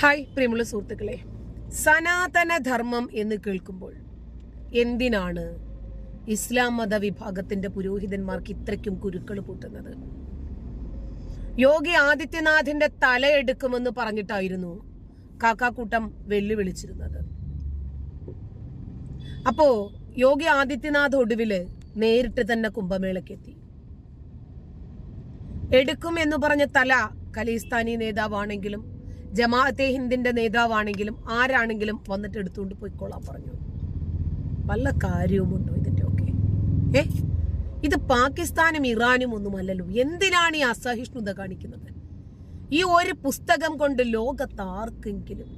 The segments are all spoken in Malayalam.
ഹായ് പ്രിയമുള്ള സുഹൃത്തുക്കളെ, സനാതനധർമ്മം എന്ന് കേൾക്കുമ്പോൾ എന്തിനാണ് ഇസ്ലാം മത വിഭാഗത്തിന്റെ പുരോഹിതന്മാർക്ക് ഇത്രയ്ക്കും കുരുക്കൾ പൂട്ടുന്നത്? യോഗി ആദിത്യനാഥിന്റെ തലയെടുക്കുമെന്ന് പറഞ്ഞിട്ടായിരുന്നു കാക്കാക്കൂട്ടം വെല്ലുവിളിച്ചിരുന്നത്. അപ്പോ യോഗി ആദിത്യനാഥ് ഒടുവില് നേരിട്ട് തന്നെ കുംഭമേളക്കെത്തി. എടുക്കും എന്ന് പറഞ്ഞ തല ഖലിസ്ഥാനി നേതാവാണെങ്കിലും ജമാഅത്തെ ഹിന്ദിന്റെ നേതാവാണെങ്കിലും ആരാണെങ്കിലും വന്നിട്ട് എടുത്തുകൊണ്ട് പോയിക്കോളാൻ പറഞ്ഞു. വല്ല കാര്യവുമുണ്ടോ ഇതിന്റെ ഒക്കെ? ഇത് പാകിസ്ഥാനും ഇറാനും ഒന്നുമല്ലല്ലോ. എന്തിനാണ് ഈ അസഹിഷ്ണുത കാണിക്കുന്നത്? ഈ ഒരു പുസ്തകം കൊണ്ട് ലോകത്ത് ആർക്കെങ്കിലും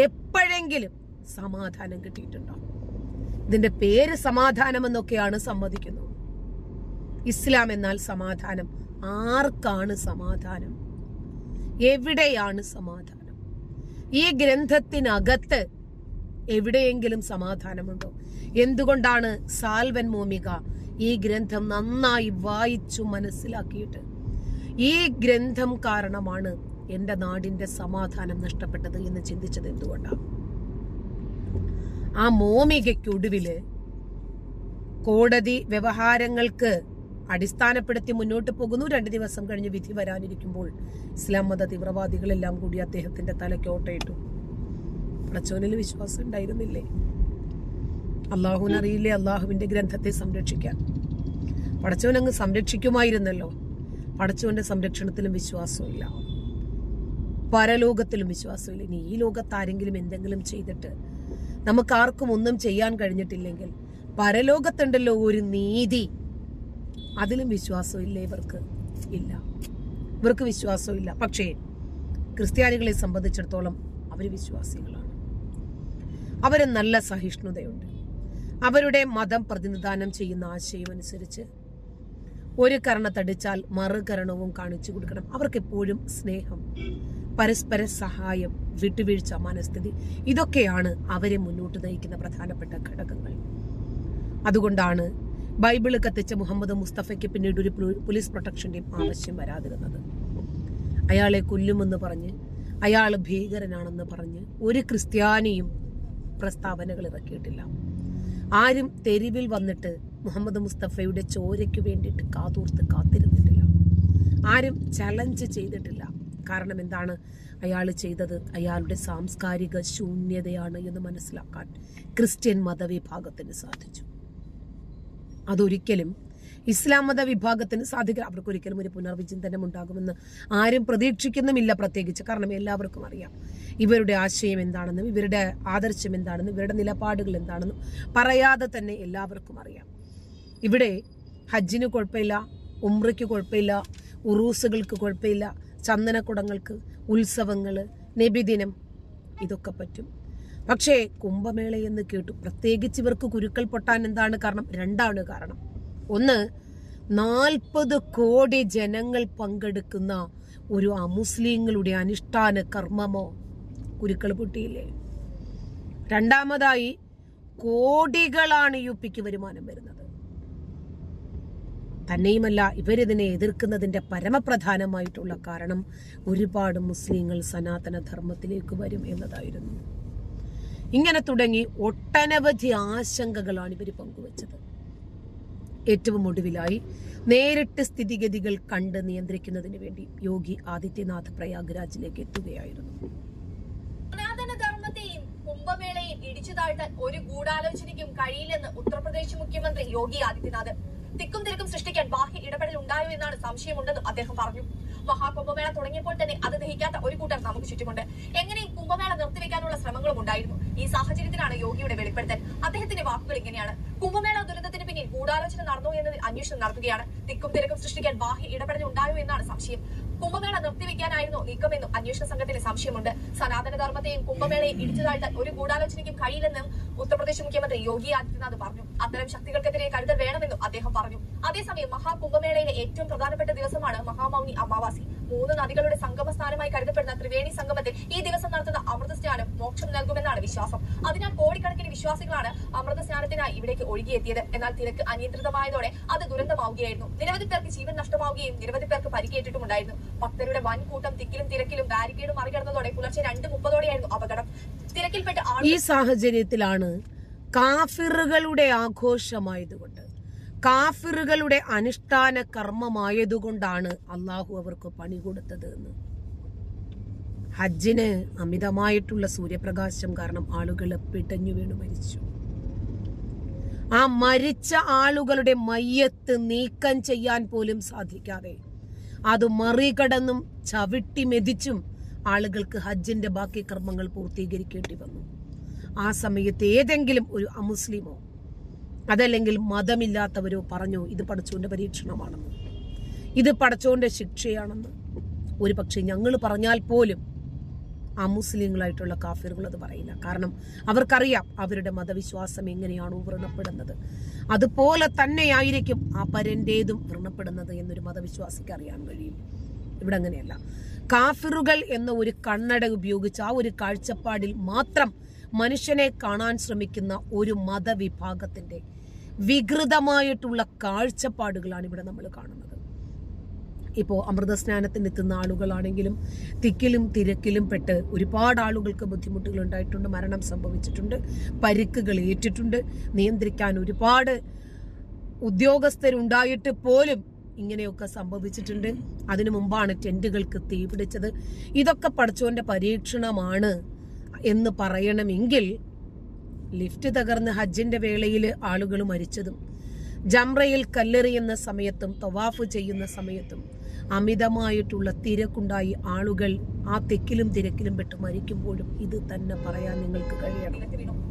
എപ്പോഴെങ്കിലും സമാധാനം കിട്ടിയിട്ടുണ്ടോ? ഇതിന്റെ പേര് സമാധാനം എന്നൊക്കെയാണ് സമ്മതിക്കുന്നു. ഇസ്ലാം എന്നാൽ സമാധാനം. ആർക്കാണ് സമാധാനം? എവിടെയാണ് സമാധാനം? ഈ ഗ്രന്ഥത്തിനകത്ത് എവിടെയെങ്കിലും സമാധാനമുണ്ടോ? എന്തുകൊണ്ടാണ് സാൽവൻ മോമിക ഈ ഗ്രന്ഥം നന്നായി വായിച്ചു മനസ്സിലാക്കിയിട്ട് ഈ ഗ്രന്ഥം കാരണമാണ് എന്റെ നാടിന്റെ സമാധാനം നഷ്ടപ്പെട്ടത് എന്ന് ചിന്തിച്ചത് എന്തുകൊണ്ടാണ്? ആ മോമികയ്ക്കൊടുവില് കോടതി വ്യവഹാരങ്ങൾക്ക് അടിസ്ഥാനപ്പെടുത്തി മുന്നോട്ട് പോകുന്നു. 2 ദിവസം കഴിഞ്ഞ് വിധി വരാനിരിക്കുമ്പോൾ ഇസ്ലാം മത തീവ്രവാദികളെല്ലാം കൂടി അദ്ദേഹത്തിന്റെ തലയ്ക്ക് ഓട്ടയിട്ടു. പടച്ചോനിൽ വിശ്വാസം ഉണ്ടായിരുന്നില്ലേ? അള്ളാഹുവിനറിയില്ലേ അള്ളാഹുവിന്റെ ഗ്രന്ഥത്തെ സംരക്ഷിക്കാൻ? പടച്ചോൻ അങ്ങ് സംരക്ഷിക്കുമായിരുന്നല്ലോ. പടച്ചോന്റെ സംരക്ഷണത്തിലും വിശ്വാസമില്ല, പരലോകത്തിലും വിശ്വാസമില്ല. ഇനി ഈ ലോകത്ത് ആരെങ്കിലും എന്തെങ്കിലും ചെയ്തിട്ട് നമുക്കാർക്കും ഒന്നും ചെയ്യാൻ കഴിഞ്ഞിട്ടില്ലെങ്കിൽ പരലോകത്തുണ്ടല്ലോ ഒരു നീതി, അതിലും വിശ്വാസമില്ല. ഇവർക്ക് വിശ്വാസമില്ല. പക്ഷേ ക്രിസ്ത്യാനികളെ സംബന്ധിച്ചിടത്തോളം അവർ വിശ്വാസികളാണ്. അവര് നല്ല സഹിഷ്ണുതയുണ്ട്. അവരുടെ മതം പ്രതിനിധാനം ചെയ്യുന്ന ആശയം അനുസരിച്ച് ഒരു കരണത്തടിച്ചാൽ മറുകരണവും കാണിച്ചു കൊടുക്കണം. അവർക്കെപ്പോഴും സ്നേഹം, പരസ്പര സഹായം, വിട്ടുവീഴ്ച മനസ്ഥിതി, ഇതൊക്കെയാണ് അവരെ മുന്നോട്ട് നയിക്കുന്ന പ്രധാനപ്പെട്ട ഘടകങ്ങൾ. അതുകൊണ്ടാണ് ബൈബിള് കത്തിച്ച മുഹമ്മദ് മുസ്തഫയ്ക്ക് പിന്നീട് ഒരു പോലീസ് പ്രൊട്ടക്ഷന്റെയും ആവശ്യം വരാതിരുന്നത്. അയാളെ കൊല്ലുമെന്ന് പറഞ്ഞ്, അയാൾ ഭീകരനാണെന്ന് പറഞ്ഞ് ഒരു ക്രിസ്ത്യാനിയും പ്രസ്താവനകൾ ഇറക്കിയിട്ടില്ല. ആരും തെരുവിൽ വന്നിട്ട് മുഹമ്മദ് മുസ്തഫയുടെ ചോരയ്ക്ക് വേണ്ടിയിട്ട് കാത്തിരുന്നിട്ടില്ല. ആരും ചലഞ്ച് ചെയ്തിട്ടില്ല. കാരണം എന്താണ്? അയാൾ ചെയ്തത് അയാളുടെ സാംസ്കാരിക ശൂന്യതയാണ് എന്ന് മനസ്സിലാക്കാൻ ക്രിസ്ത്യൻ മതവിഭാഗത്തിന് സാധിച്ചു. അതൊരിക്കലും ഇസ്ലാം മത വിഭാഗത്തിന് സാധിക്കില്ല. അവർക്കൊരിക്കലും ഒരു പുനർവിചിന്തനം ഉണ്ടാകുമെന്ന് ആരും പ്രതീക്ഷിക്കുന്നുമില്ല. പ്രത്യേകിച്ച് കാരണം എല്ലാവർക്കും അറിയാം ഇവരുടെ ആശയം എന്താണെന്നും ഇവരുടെ ആദർശം എന്താണെന്നും ഇവരുടെ നിലപാടുകൾ എന്താണെന്നും പറയാതെ തന്നെ എല്ലാവർക്കും അറിയാം. ഇവിടെ ഹജ്ജിന് കുഴപ്പമില്ല, ഉംറയ്ക്ക് കുഴപ്പമില്ല, ഉറൂസുകൾക്ക് കുഴപ്പമില്ല, ചന്ദനക്കുടങ്ങൾക്ക്, ഉത്സവങ്ങള്, നബിദിനം, ഇതൊക്കെ പറ്റും. പക്ഷേ കുംഭമേള എന്ന് കേട്ടു. പ്രത്യേകിച്ച് ഇവർക്ക് കുരുക്കൾ പൊട്ടാൻ എന്താണ് കാരണം? 2 കാരണം. ഒന്ന്, 40 കോടി ജനങ്ങൾ പങ്കെടുക്കുന്ന ഒരു അമുസ്ലിങ്ങളുടെ അനുഷ്ഠാന കർമ്മമോ കുരുക്കൾ പൊട്ടിയില്ലേ? രണ്ടാമതായി, കോടികളാണ് യുപിക്ക് വരുമാനം വരുന്നത്. തന്നെയുമല്ല, ഇവരിതിനെ എതിർക്കുന്നതിന്റെ പരമപ്രധാനമായിട്ടുള്ള കാരണം ഒരുപാട് മുസ്ലിങ്ങൾ സനാതന ധർമ്മത്തിലേക്ക് വരും എന്നതായിരുന്നു. ഇങ്ങനെ തുടങ്ങി ഒട്ടനവധി ആശങ്കകളാണ് ഇവർ പങ്കുവച്ചത്. ഏറ്റവും ഒടുവിലായി നേരിട്ട് സ്ഥിതിഗതികൾ കണ്ട് നിയന്ത്രിക്കുന്നതിന് വേണ്ടി യോഗി ആദിത്യനാഥ് പ്രയാഗ്രാജിലേക്ക് എത്തുകയായിരുന്നു. സനാതനധർമ്മത്തെയും കുംഭമേളയും ഇടിച്ചു താഴ്ത്താൻ ഒരു ഗൂഢാലോചനയ്ക്കും കഴിയില്ലെന്ന് ഉത്തർപ്രദേശ് മുഖ്യമന്ത്രി യോഗി ആദിത്യനാഥ്. തിക്കും തിരക്കും സൃഷ്ടിക്കാൻ ബാഹ്യ ഇടപെടൽ ഉണ്ടായോ എന്നാണ് സംശയമുണ്ടെന്നും അദ്ദേഹം പറഞ്ഞു. മഹാകുംഭമേള തുടങ്ങിയപ്പോൾ തന്നെ അത് ദഹിക്കാത്ത ഒരു കൂട്ടർ നമുക്ക് ചുറ്റുമുണ്ട്. എങ്ങനെയും കുംഭമേള നിർത്തിവെക്കാനുള്ള ശ്രമങ്ങളും ഉണ്ടായിരുന്നു. ഈ സാഹചര്യത്തിലാണ് യോഗിയുടെ വെളിപ്പെടുത്തൽ. അദ്ദേഹത്തിന്റെ വാക്കുകൾ ഇങ്ങനെയാണ്: കുംഭമേള ദുരന്തത്തിന് പിന്നിൽ ഗൂഢാലോചന നടന്നോ എന്നതിൽ അന്വേഷണം നടത്തുകയാണ്. തിക്കും തിരക്കും സൃഷ്ടിക്കാൻ ബാഹ്യ ഇടപെടൽ ഉണ്ടായോ എന്നാണ് സംശയം. കുംഭമേള നിർത്തിവെക്കാനായിരുന്നോ നീക്കമെന്നും അന്വേഷണ സംഘത്തിന് സംശയമുണ്ട്. സനാതനധർമ്മത്തെയും കുംഭമേളയും ഇടിച്ചു താഴ്ത്താൻ ഒരു ഗൂഢാലോചനയ്ക്കും കഴിയില്ലെന്നും ഉത്തർപ്രദേശ് മുഖ്യമന്ത്രി യോഗി ആദിത്യനാഥ് പറഞ്ഞു. അത്തരം ശക്തികൾക്കെതിരെ കരുതൽ വേണമെന്നും അദ്ദേഹം പറഞ്ഞു. അതേസമയം മഹാകുംഭമേളയിലെ ഏറ്റവും പ്രധാനപ്പെട്ട ദിവസമാണ് മഹാമൗനി അമാവാസി. 3 നദികളുടെ സംഗമ സ്ഥാനമായി കരുതപ്പെടുന്ന ത്രിവേണി സംഗമത്തിൽ ഈ ദിവസം നടത്തുന്ന അമൃതസ്നാനം മോക്ഷം നൽകുമെന്നാണ് വിശ്വാസം. അതിനാൽ കോടിക്കണക്കിന് വിശ്വാസികളാണ് അമൃതസ്നാനത്തിനായി ഇവിടേക്ക് ഒഴുകിയെത്തിയത്. എന്നാൽ തിരക്ക് അനിയന്ത്രിതമായതോടെ അത് ദുരന്തമാവുകയായിരുന്നു. നിരവധി പേർക്ക് ജീവൻ നഷ്ടമാവുകയും നിരവധി പേർക്ക് പരിക്കേറ്റിട്ടുമുണ്ടായിരുന്നു. ഭക്തരുടെ വൻ കൂട്ടം തിക്കിലും തിരക്കിലും ബാരിക്കേഡ് മറികടന്നതോടെ പുലർച്ചെ 2:30 അപകടം. തിരക്കിൽപ്പെട്ട് ഈ സാഹചര്യത്തിലാണ് കാഫിറുകളുടെ ആഘോഷമായതുകൊണ്ട്, കാഫിറുകളുടെ അനുഷ്ഠാന കർമ്മമായതുകൊണ്ടാണ് അള്ളാഹു അവർക്ക് പണി കൊടുത്തത് എന്ന്. ഹജ്ജിന് അമിതമായിട്ടുള്ള സൂര്യപ്രകാശം കാരണം ആളുകൾ പിടഞ്ഞു വീണു മരിച്ചു. ആ മരിച്ച ആളുകളുടെ മയ്യത്ത് നീക്കം ചെയ്യാൻ പോലും സാധിക്കാതെ അത് മറികടന്നും ചവിട്ടി മെതിച്ചും ആളുകൾക്ക് ഹജ്ജിന്റെ ബാക്കി കർമ്മങ്ങൾ പൂർത്തീകരിക്കേണ്ടി വന്നു. ആ സമയത്ത് ഏതെങ്കിലും ഒരു അമുസ്ലിമോ അതല്ലെങ്കിൽ മതമില്ലാത്തവരോ പറഞ്ഞു ഇത് പടച്ചോന്റെ പരീക്ഷണമാണെന്ന്, ഇത് പടച്ചോന്റെ ശിക്ഷയാണെന്ന്. ഒരു പക്ഷെ ഞങ്ങൾ പറഞ്ഞാൽ പോലും അമുസ്ലിങ്ങളായിട്ടുള്ള കാഫിറുകൾ അത് പറയില്ല. കാരണം അവർക്കറിയാം അവരുടെ മതവിശ്വാസം എങ്ങനെയാണോ വ്രണപ്പെടുന്നത് അതുപോലെ തന്നെയായിരിക്കും ആ പരന്റേതും വ്രണപ്പെടുന്നത് എന്നൊരു മതവിശ്വാസിക്ക് അറിയാൻ കഴിയും. ഇവിടെ അങ്ങനെയല്ല. കാഫിറുകൾ എന്ന ഒരു കണ്ണട ഉപയോഗിച്ച് ആ ഒരു കാഴ്ചപ്പാടിൽ മാത്രം മനുഷ്യനെ കാണാൻ ശ്രമിക്കുന്ന ഒരു മതവിഭാഗത്തിന്റെ വികൃതമായിട്ടുള്ള കാഴ്ചപ്പാടുകളാണ് ഇവിടെ നമ്മൾ കാണുന്നത്. ഇപ്പോൾ അമൃതസ്നാനത്തിന് എത്തുന്ന ആളുകളാണെങ്കിലും തിക്കിലും തിരക്കിലും പെട്ട് ഒരുപാട് ആളുകൾക്ക് ബുദ്ധിമുട്ടുകൾ ഉണ്ടായിട്ടുണ്ട്, മരണം സംഭവിച്ചിട്ടുണ്ട്, പരിക്കുകൾ ഏറ്റിട്ടുണ്ട്. നിയന്ത്രിക്കാൻ ഒരുപാട് ഉദ്യോഗസ്ഥരുണ്ടായിട്ട് പോലും ഇങ്ങനെയൊക്കെ സംഭവിച്ചിട്ടുണ്ട്. അതിനു മുമ്പാണ് ടെന്റുകൾക്ക് തീപിടിച്ചത്. ഇതൊക്കെ പടച്ചോന്റെ പരീക്ഷണമാണ് എന്ന് പറയണമെങ്കിൽ ലിഫ്റ്റ് തകർന്ന് ഹജ്ജിന്റെ വേളയിൽ ആളുകൾ മരിച്ചതും ജംറയിൽ കല്ലെറിയുന്ന സമയത്തും തവാഫ് ചെയ്യുന്ന സമയത്തും അമിതമായിട്ടുള്ള തിരക്കുണ്ടായി ആളുകൾ ആ തിക്കിലും തിരക്കിലും പെട്ട് മരിക്കുമ്പോഴും ഇത് തന്നെ പറയാൻ നിങ്ങൾക്ക് കഴിയണം.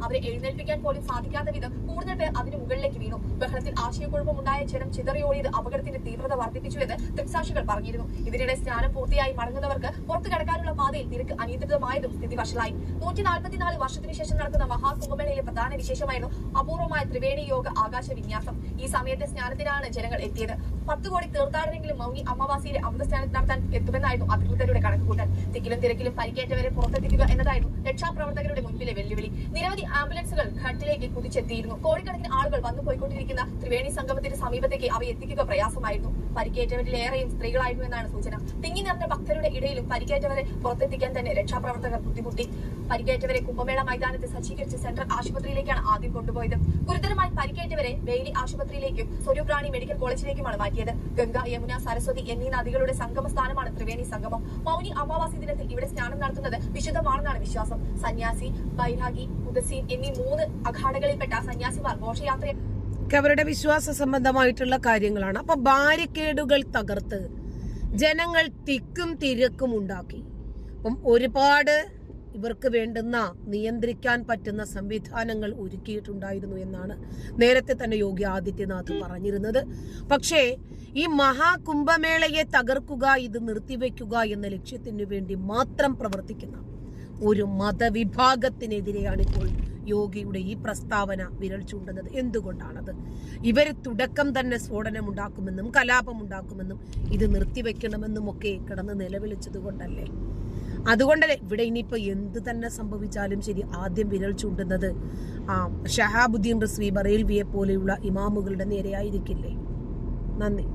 അവരെ എഴുന്നേൽപ്പിക്കാൻ പോലും സാധിക്കാത്ത വിധം കൂടുതൽ പേർ അതിന് മുകളിലേക്ക് വീണു. ബഹളത്തിൽ ആശയക്കുഴപ്പമുണ്ടായ ജനം ചിതറിയോടിയത് അപകടത്തിന്റെ തീവ്രത വർദ്ധിപ്പിച്ചുവെന്ന് ദൃക്സാക്ഷികൾ പറഞ്ഞിരുന്നു. ഇതിനിടെ സ്നാനം പൂർത്തിയായി മടങ്ങുന്നവർക്ക് പുറത്തു കടക്കാനുള്ള പാതയിൽ തിരക്ക് അനിയന്ത്രിതമായതും സ്ഥിതി വഷളായി. 144 വർഷത്തിനു ശേഷം നടക്കുന്ന മഹാകുംഭമേളയിലെ പ്രധാന വിശേഷമായിരുന്നു അപൂർവമായ ത്രിവേണി യോഗ ആകാശ വിന്യാസം. ഈ സമയത്തെ സ്നാനത്തിനാണ് ജനങ്ങൾ എത്തിയത്. 10 കോടി തീർത്ഥാടനെങ്കിലും മൗനി അമാവാസിയിലെ അമൃതസ്നാനം നടത്താൻ എത്തുമെന്നായിരുന്നു അധികൃതരുടെ കണക്കുകൂട്ടൽ. തിക്കിലും തിരക്കിലും പരിക്കേറ്റവരെ പുറത്തെത്തിക്കുക എന്നതായിരുന്നു രക്ഷാപ്രവർത്തകരുടെ മുൻപിലെ വെല്ലുവിളി. നിരവധി ആംബുലൻസുകൾ ഘട്ടിലേക്ക് കുതിച്ചെത്തിയിരുന്നു. കോടിക്കണക്കിന് ആളുകൾ വന്നു പോയിക്കൊണ്ടിരിക്കുന്ന ത്രിവേണി സംഗമത്തിന് സമീപത്തേക്ക് അവ എത്തിക്കുക പ്രയാസമായിരുന്നു. പരിക്കേറ്റവരിലേറെയും സ്ത്രീകളായിരുന്നു എന്നാണ് സൂചന. തിങ്ങി നിറഞ്ഞ ഭക്തരുടെ ഇടയിലും പരിക്കേറ്റവരെ പുറത്തെത്തിക്കാൻ തന്നെ രക്ഷാപ്രവർത്തകർ ബുദ്ധിമുട്ടി. പരിക്കേറ്റവരെ കുംഭമേള മൈതാനത്ത് സജ്ജീകരിച്ച സെൻട്രൽ ആശുപത്രിയിലേക്കാണ് ആദ്യം കൊണ്ടുപോയത്. ഗുരുതരമായി പരിക്കേറ്റവരെ ബെയിലി ആശുപത്രിയിലേക്കും സ്വരൂപ്രാണി മെഡിക്കൽ കോളേജിലേക്കുമാണ് മാറ്റിയത്. ഗംഗ, യമുന, സരസ്വതി എന്നീ നദികളുടെ സംഗമ സ്ഥാനമാണ് ത്രിവേണി സംഗമം. മൗനി അമാവാസി ദിനത്തിൽ ഇവിടെ സ്നാനം നടത്തുന്നത് വിശുദ്ധമാണെന്നാണ് വിശ്വാസം. സന്യാസി, ബൈരാഗി, ഉദസീൻ എന്നീ 3 അഖാഡകളിൽപ്പെട്ട സന്യാസിമാർ ഘോഷയാത്ര അവരുടെ വിശ്വാസ സംബന്ധമായിട്ടുള്ള കാര്യങ്ങളാണ്. അപ്പൊ ബാരിക്കേഡുകൾ തകർത്ത് ജനങ്ങൾ തിക്കും തിരക്കും ഉണ്ടാക്കി. അപ്പം ഒരുപാട് ഇവർക്ക് വേണ്ടുന്ന നിയന്ത്രിക്കാൻ പറ്റുന്ന സംവിധാനങ്ങൾ ഒരുക്കിയിട്ടുണ്ടായിരുന്നു എന്നാണ് നേരത്തെ തന്നെ യോഗി ആദിത്യനാഥ് പറഞ്ഞിരുന്നത്. പക്ഷേ ഈ മഹാകുംഭമേളയെ തകർക്കുക, ഇത് നിർത്തിവെക്കുക എന്ന ലക്ഷ്യത്തിനു വേണ്ടി മാത്രം പ്രവർത്തിക്കുന്ന ഒരു മതവിഭാഗത്തിനെതിരെയാണ് ഇപ്പോൾ യോഗിയുടെ ഈ പ്രസ്താവന വിരൽ ചൂണ്ടുന്നത്. എന്തുകൊണ്ടാണത്? ഇവര് തുടക്കം തന്നെ സ്ഫോടനം ഉണ്ടാക്കുമെന്നും കലാപം ഉണ്ടാക്കുമെന്നും ഇത് നിർത്തിവെക്കണമെന്നും ഒക്കെ കിടന്ന് നിലവിളിച്ചത് കൊണ്ടല്ലേ? അതുകൊണ്ടല്ലേ ഇവിടെ ഇനിയിപ്പോ എന്ത് തന്നെ സംഭവിച്ചാലും ശരി ആദ്യം വിരൽ ചൂണ്ടുന്നത് ഷഹാബുദ്ദീൻ റിസ്വി, ബറേൽവിയെ പോലെയുള്ള ഇമാമുകളുടെ നേരെയായിരിക്കില്ലേ? നന്ദി.